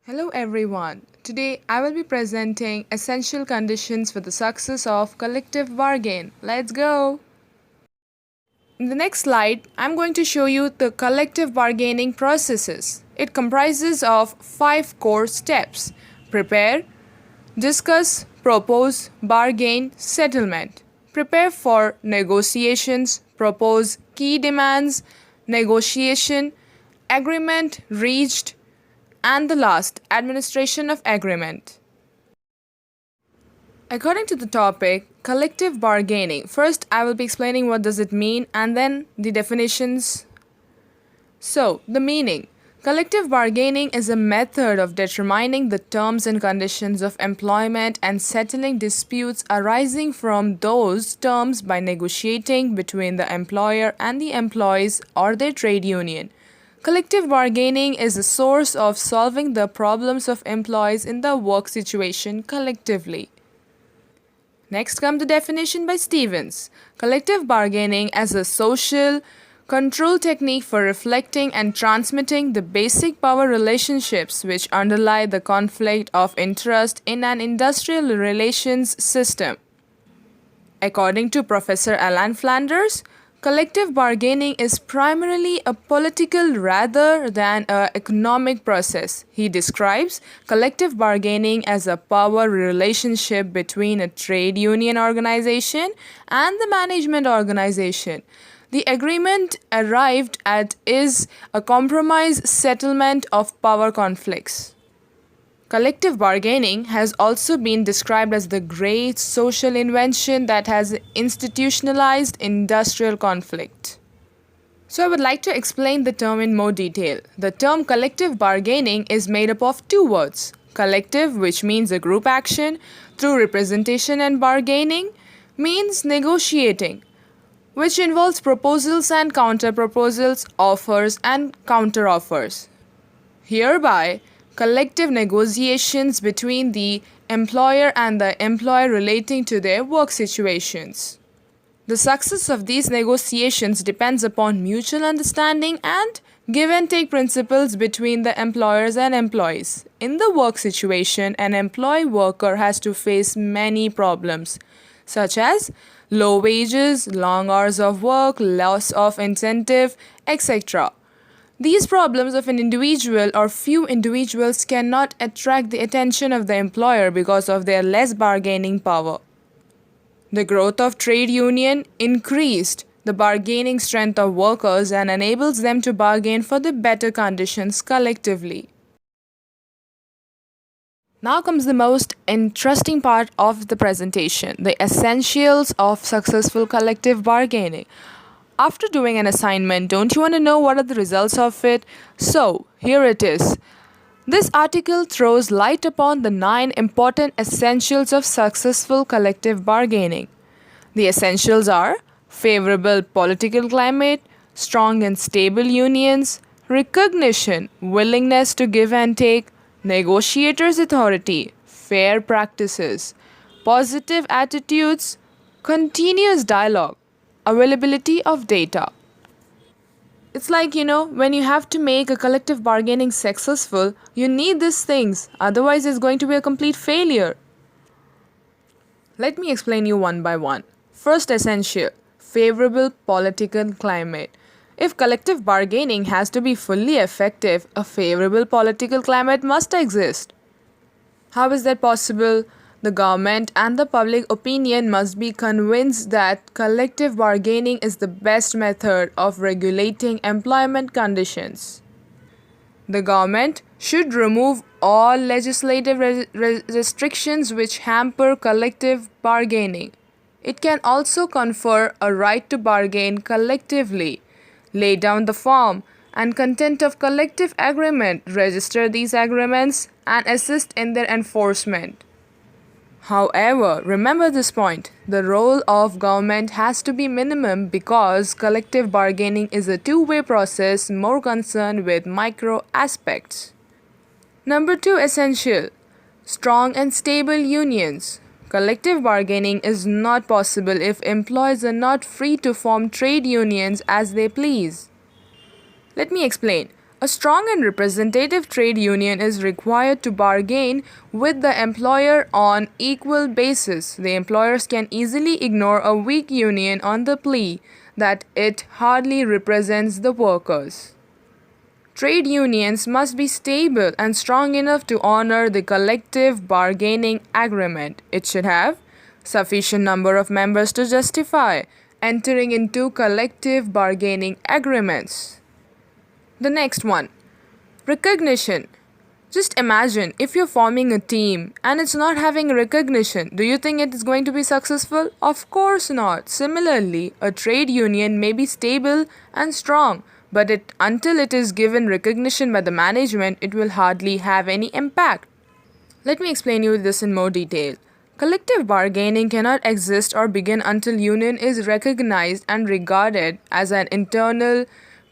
Hello everyone. Today I will be presenting essential conditions for the success of collective bargain. Let's go. In the next slide, I'm going to show you the collective bargaining processes. It comprises of 5 core steps: prepare, discuss, propose, bargain, settlement. Prepare for negotiations, propose key demands, negotiation, agreement reached, and the last, administration of agreement. According to the topic, collective bargaining. First, I will be explaining what does it mean and then the definitions. So, the meaning. Collective bargaining is a method of determining the terms and conditions of employment and settling disputes arising from those terms by negotiating between the employer and the employees or their trade union. Collective bargaining is a source of solving the problems of employees in the work situation collectively. Next comes the definition by Stevens. Collective bargaining as a social control technique for reflecting and transmitting the basic power relationships which underlie the conflict of interest in an industrial relations system. According to Professor Alan Flanders, collective bargaining is primarily a political rather than an economic process. He describes collective bargaining as a power relationship between a trade union organization and the management organization. The agreement arrived at is a compromise settlement of power conflicts. Collective bargaining has also been described as the great social invention that has institutionalized industrial conflict. So I would like to explain the term in more detail. The term collective bargaining is made up of 2 words. Collective, which means a group action, through representation, and bargaining means negotiating, which involves proposals and counter-proposals, offers and counter-offers. Hereby, collective negotiations between the employer and the employee relating to their work situations. The success of these negotiations depends upon mutual understanding and give and take principles between the employers and employees. In the work situation, an employee worker has to face many problems, such as low wages, long hours of work, loss of incentive, etc. These problems of an individual or few individuals cannot attract the attention of the employer because of their less bargaining power. The growth of trade union increased the bargaining strength of workers and enables them to bargain for the better conditions collectively. Now comes the most interesting part of the presentation, the essentials of successful collective bargaining. After doing an assignment, don't you want to know what are the results of it? So, here it is. This article throws light upon the 9 important essentials of successful collective bargaining. The essentials are favorable political climate, strong and stable unions, recognition, willingness to give and take, negotiators' authority, fair practices, positive attitudes, continuous dialogue, availability of data. It's like, when you have to make a collective bargaining successful, you need these things, otherwise it's going to be a complete failure. Let me explain you one by one. First essential, favorable political climate. If collective bargaining has to be fully effective, a favorable political climate must exist. How is that possible? The government and the public opinion must be convinced that collective bargaining is the best method of regulating employment conditions. The government should remove all legislative restrictions which hamper collective bargaining. It can also confer a right to bargain collectively, lay down the form and content of collective agreement, register these agreements, and assist in their enforcement. However, remember this point, the role of government has to be minimum because collective bargaining is a two-way process more concerned with micro aspects. Number 2 essential, strong and stable unions. Collective bargaining is not possible if employees are not free to form trade unions as they please. Let me explain. A strong and representative trade union is required to bargain with the employer on equal basis. The employers can easily ignore a weak union on the plea that it hardly represents the workers. Trade unions must be stable and strong enough to honor the collective bargaining agreement. It should have sufficient number of members to justify entering into collective bargaining agreements. The next one, recognition. Just imagine if you're forming a team and it's not having recognition, do you think it is going to be successful? Of course not. Similarly, a trade union may be stable and strong, but until it is given recognition by the management, it will hardly have any impact. Let me explain you this in more detail. Collective bargaining cannot exist or begin until union is recognized and regarded as an internal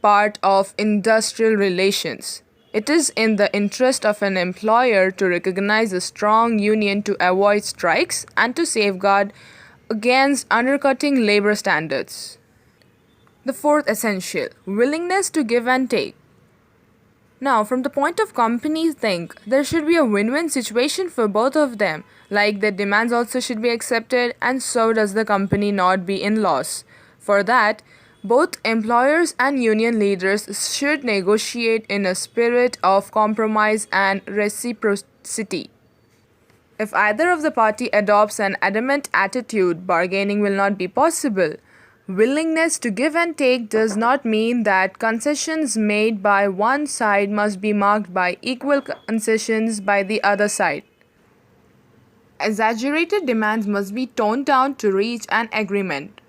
part of industrial relations. It is in the interest of an employer to recognize a strong union to avoid strikes and to safeguard against undercutting labor standards. The fourth essential, willingness to give and take. Now, from the point of companies think, there should be a win-win situation for both of them, like their demands also should be accepted and so does the company not be in loss. For that, both employers and union leaders should negotiate in a spirit of compromise and reciprocity. If either of the party adopts an adamant attitude, bargaining will not be possible. Willingness to give and take does not mean that concessions made by one side must be marked by equal concessions by the other side. Exaggerated demands must be toned down to reach an agreement.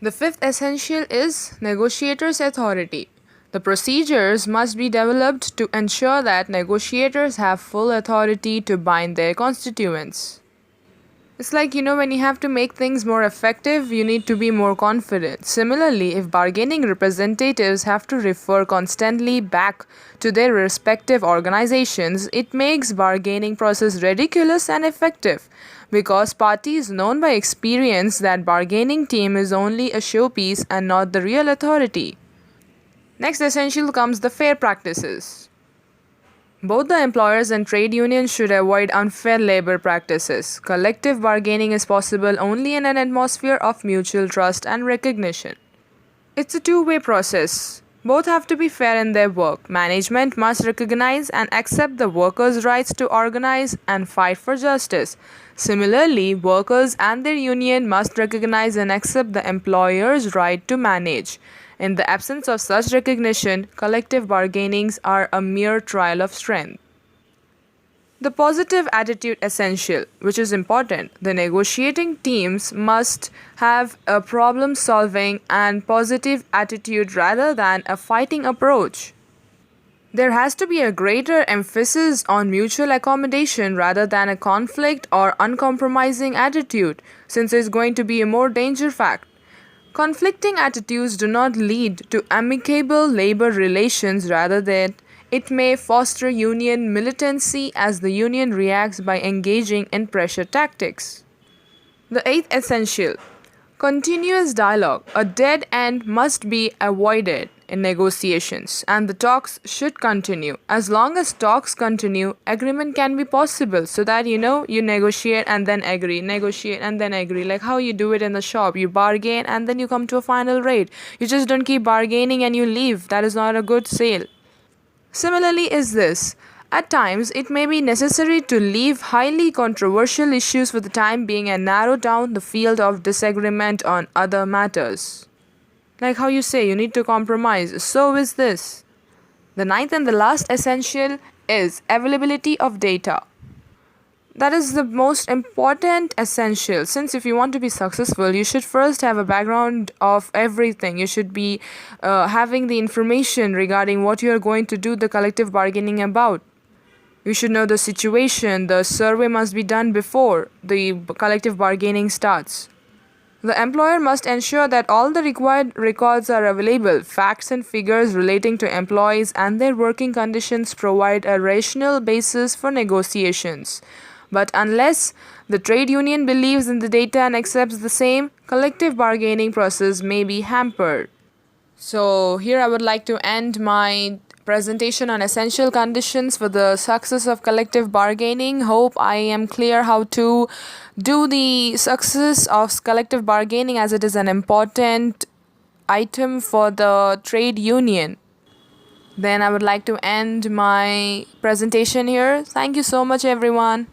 The fifth essential is negotiators' authority. The procedures must be developed to ensure that negotiators have full authority to bind their constituents. It's like, when you have to make things more effective, you need to be more confident. Similarly, if bargaining representatives have to refer constantly back to their respective organizations, it makes bargaining process ridiculous and effective because parties known by experience that bargaining team is only a showpiece and not the real authority. Next essential comes the fair practices. Both the employers and trade unions should avoid unfair labor practices. Collective bargaining is possible only in an atmosphere of mutual trust and recognition. It's a two-way process. Both have to be fair in their work. Management must recognize and accept the workers' rights to organize and fight for justice. Similarly, workers and their union must recognize and accept the employer's right to manage. In the absence of such recognition, collective bargainings are a mere trial of strength. The positive attitude essential, which is important. The negotiating teams must have a problem-solving and positive attitude rather than a fighting approach. There has to be a greater emphasis on mutual accommodation rather than a conflict or uncompromising attitude, since it's going to be a more danger fact. Conflicting attitudes do not lead to amicable labor relations, rather than it may foster union militancy as the union reacts by engaging in pressure tactics. The eighth essential, continuous dialogue. A dead end must be avoided in negotiations and the talks should continue. As long as talks continue, agreement can be possible so that you negotiate and then agree, negotiate and then agree, like how you do it in the shop. You bargain and then you come to a final rate. You just don't keep bargaining and you leave. That is not a good sale. Similarly is this. At times, it may be necessary to leave highly controversial issues for the time being and narrow down the field of disagreement on other matters. Like how you say, you need to compromise. So is this. The ninth and the last essential is availability of data. That is the most important essential, since if you want to be successful, you should first have a background of everything. You should be having the information regarding what you are going to do the collective bargaining about. You should know the situation. The survey must be done before the collective bargaining starts. The employer must ensure that all the required records are available. Facts and figures relating to employees and their working conditions provide a rational basis for negotiations. But unless the trade union believes in the data and accepts the same, collective bargaining process may be hampered. So here I would like to end my presentation on essential conditions for the success of collective bargaining. Hope I am clear how to do the success of collective bargaining, as it is an important item for the trade union. Then I would like to end my presentation here. Thank you so much, everyone.